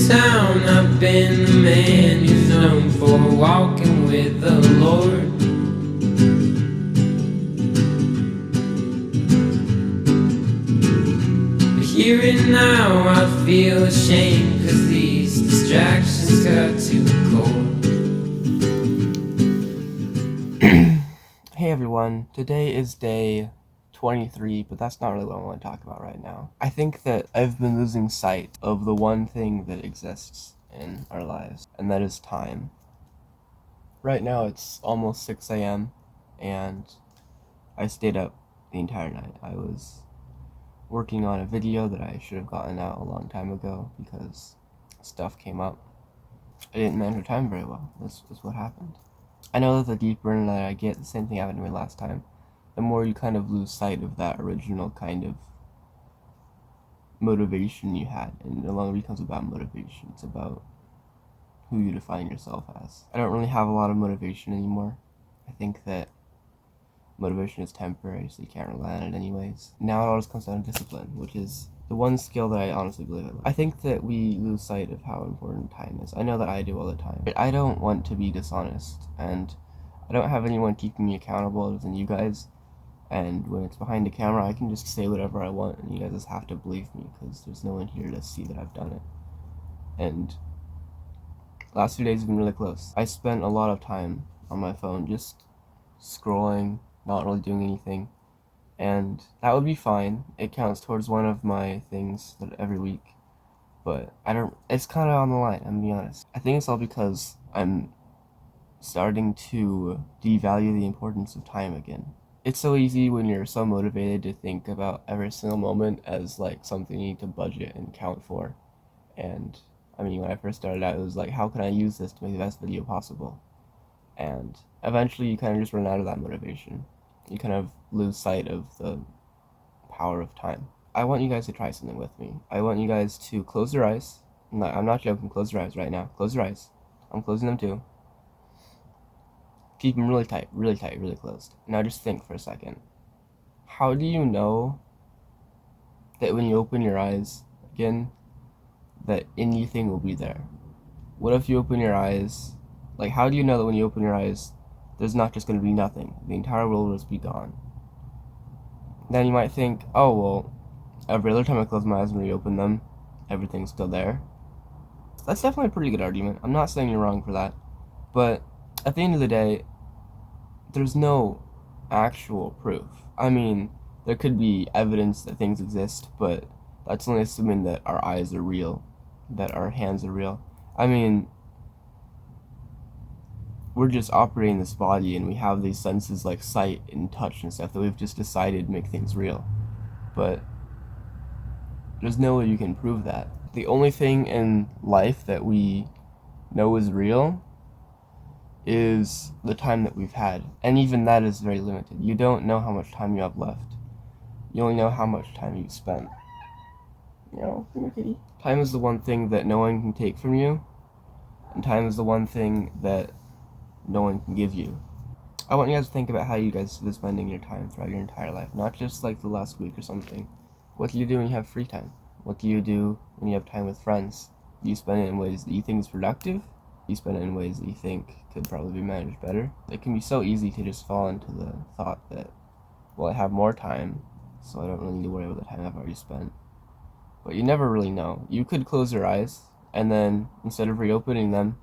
town, I've been the man who's known for walking with the Lord. But here and now I feel ashamed, 'cause these distractions got too cold. Hey everyone, today is day 23, but that's not really what I want to talk about right now. I think that I've been losing sight of the one thing that exists in our lives, and that is time. Right now it's almost 6 a.m. and I stayed up the entire night. I was working on a video that I should have gotten out a long time ago because stuff came up. I didn't manage time very well. This is what happened. I know that the deeper in that I get, the same thing happened to me last time, the more you kind of lose sight of that original kind of motivation you had, and it no longer becomes about motivation, it's about who you define yourself as. I don't really have a lot of motivation anymore. I think that motivation is temporary, so you can't rely on it anyways. Now it all just comes down to discipline, which is the one skill that I honestly believe in. I think that we lose sight of how important time is. I know that I do all the time. But I don't want to be dishonest, and I don't have anyone keeping me accountable other than you guys. And when it's behind the camera, I can just say whatever I want, and you guys just have to believe me, because there's no one here to see that I've done it. And the last few days have been really close. I spent a lot of time on my phone just scrolling, not really doing anything. And that would be fine. It counts towards one of my things that every week. But it's kind of on the line, I'm gonna be honest. I think it's all because I'm starting to devalue the importance of time again. It's so easy when you're so motivated to think about every single moment as like something you need to budget and count for. And I mean, when I first started out, it was like, how can I use this to make the best video possible? And eventually you kind of just run out of that motivation. You kind of lose sight of the power of time. I want you guys to try something with me. I want you guys to close your eyes. I'm not joking, close your eyes right now. Close your eyes. I'm closing them too. Keep them really tight, really closed. Now just think for a second. How do you know that when you open your eyes again, that anything will be there? What if you open your eyes, like how do you know that when you open your eyes, there's not just going to be nothing? The entire world will just be gone. Then you might think, oh well, every other time I close my eyes and reopen them, everything's still there. That's definitely a pretty good argument. I'm not saying you're wrong for that. But at the end of the day, there's no actual proof. I mean, there could be evidence that things exist, but that's only assuming that our eyes are real, that our hands are real. I mean, we're just operating this body and we have these senses like sight and touch and stuff that we've just decided make things real. But there's no way you can prove that. The only thing in life that we know is real is the time that we've had. And even that is very limited. You don't know how much time you have left. You only know how much time you've spent. You know, kitty. Time is the one thing that no one can take from you, and time is the one thing that no one can give you. I want you guys to think about how you guys have been spending your time throughout your entire life, not just like the last week or something. What do you do when you have free time? What do you do when you have time with friends? Do you spend it in ways that you think is productive? Do you spend it in ways that you think could probably be managed better? It can be so easy to just fall into the thought that, well, I have more time, so I don't really need to worry about the time I've already spent. But you never really know. You could close your eyes, and then instead of reopening them,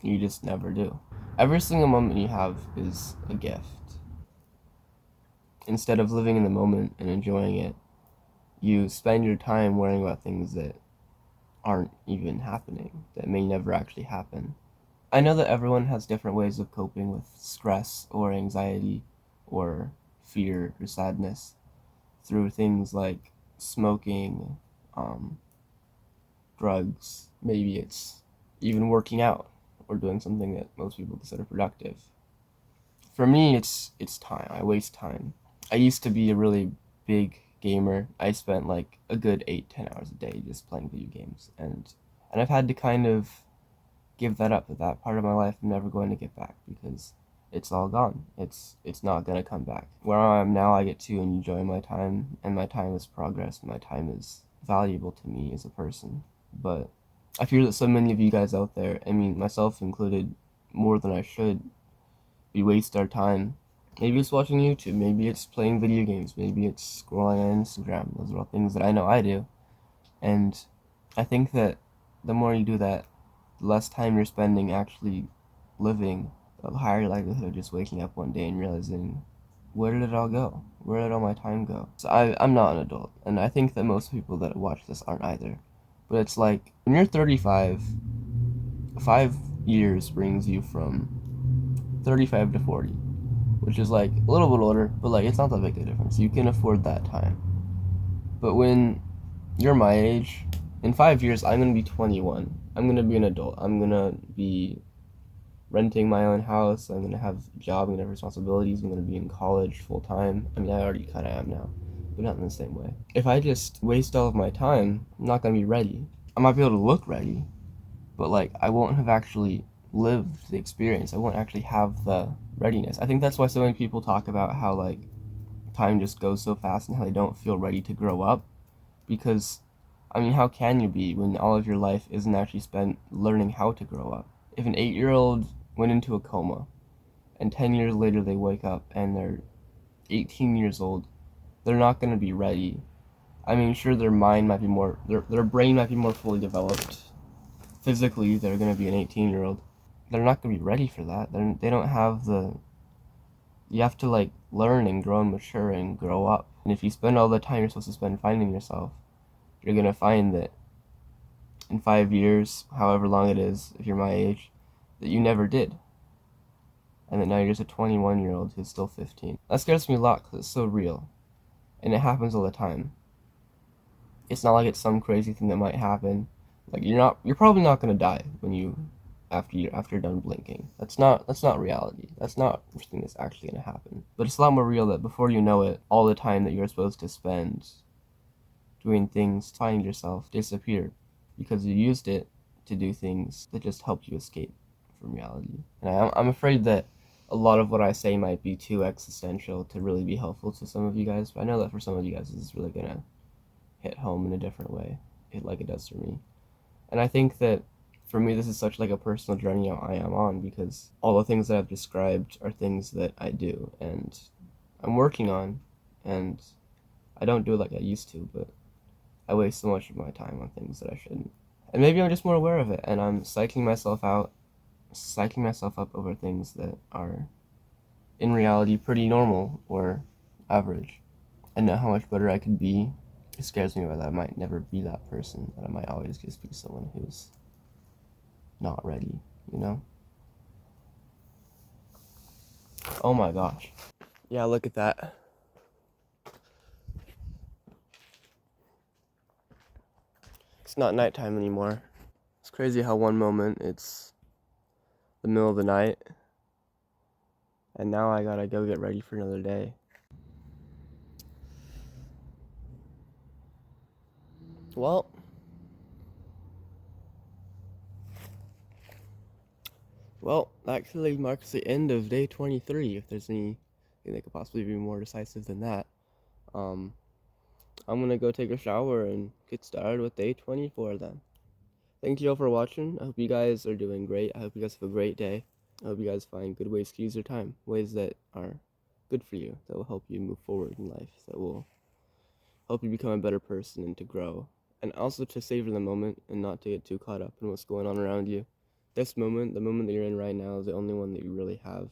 you just never do. Every single moment you have is a gift. Instead of living in the moment and enjoying it, you spend your time worrying about things that aren't even happening, that may never actually happen. I know that everyone has different ways of coping with stress or anxiety or fear or sadness through things like smoking, drugs, maybe it's even working out or doing something that most people consider productive. For me, it's time. I waste time. I used to be a really big gamer. I spent like a good 8-10 hours a day just playing video games, and I've had to kind of give that up. That part of my life I'm never going to get back because it's all gone. It's not gonna come back. Where I am now, I get to enjoy my time, and my time is progress. My time is valuable to me as a person. But I fear that so many of you guys out there, I mean, myself included, more than I should, we waste our time. Maybe it's watching YouTube, maybe it's playing video games, maybe it's scrolling on Instagram. Those are all things that I know I do. And I think that the more you do that, the less time you're spending actually living, the higher likelihood of just waking up one day and realizing, where did it all go? Where did all my time go? So I'm not an adult, and I think that most people that watch this aren't either. But it's like, when you're 35, 5 years brings you from 35 to 40, which is like a little bit older, but like it's not that big a difference. You can afford that time. But when you're my age, in 5 years, I'm going to be 21. I'm going to be an adult. I'm going to be renting my own house. I'm going to have a job. I'm going to have responsibilities. I'm going to be in college full time. I mean, I already kind of am now, but not in the same way. If I just waste all of my time, I'm not going to be ready. I might be able to look ready, but like I won't have actually lived the experience. I won't actually have the readiness. I think that's why so many people talk about how like time just goes so fast and how they don't feel ready to grow up. Because, I mean, how can you be when all of your life isn't actually spent learning how to grow up? If an 8-year-old went into a coma and 10 years later they wake up and they're 18 years old, they're not going to be ready. I mean, sure, their mind might be more, their brain might be more fully developed. Physically, they're going to be an 18-year-old. They're not going to be ready for that. They don't have the, you have to like learn and grow and mature and grow up. And if you spend all the time you're supposed to spend finding yourself, you're going to find that in 5 years, however long it is, if you're my age, that you never did. And that now you're just a 21-year-old who's still 15. That scares me a lot because it's so real. And it happens all the time. It's not like it's some crazy thing that might happen. Like you're probably not going to die when after you're done blinking. That's not reality. That's not something that's actually going to happen. But it's a lot more real that before you know it, all the time that you're supposed to spend doing things to find yourself disappear because you used it to do things that just helped you escape from reality. And I'm afraid that a lot of what I say might be too existential to really be helpful to some of you guys, but I know that for some of you guys this is really going to hit home in a different way, like it does for me. And I think that for me, this is such like a personal journey I am on because all the things that I've described are things that I do and I'm working on, and I don't do it like I used to, but I waste so much of my time on things that I shouldn't. And maybe I'm just more aware of it, and I'm psyching myself up over things that are in reality pretty normal or average. I know how much better I could be. It scares me that I might never be that person, that I might always just be someone who's not ready, you know? Oh my gosh. Yeah, look at that. It's not nighttime anymore. It's crazy how one moment it's the middle of the night, and now I gotta go get ready for another day. Well, that actually marks the end of day 23, if there's anything that could possibly be more decisive than that. I'm gonna go take a shower and get started with day 24 then. Thank you all for watching. I hope you guys are doing great. I hope you guys have a great day. I hope you guys find good ways to use your time, ways that are good for you, that will help you move forward in life, that will help you become a better person and to grow. And also to savor the moment and not to get too caught up in what's going on around you. This moment, the moment that you're in right now, is the only one that you really have.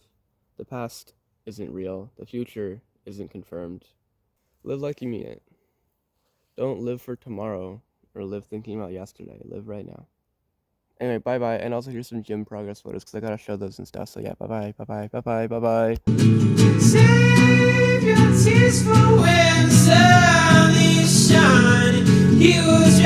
The past isn't real. The future isn't confirmed. Live like you mean it. Don't live for tomorrow or live thinking about yesterday. Live right now. Anyway, bye-bye. And also here's some gym progress photos because I gotta show those and stuff. So yeah, bye-bye, bye-bye, bye-bye, bye-bye. Save your tears for when the sun is shining. He was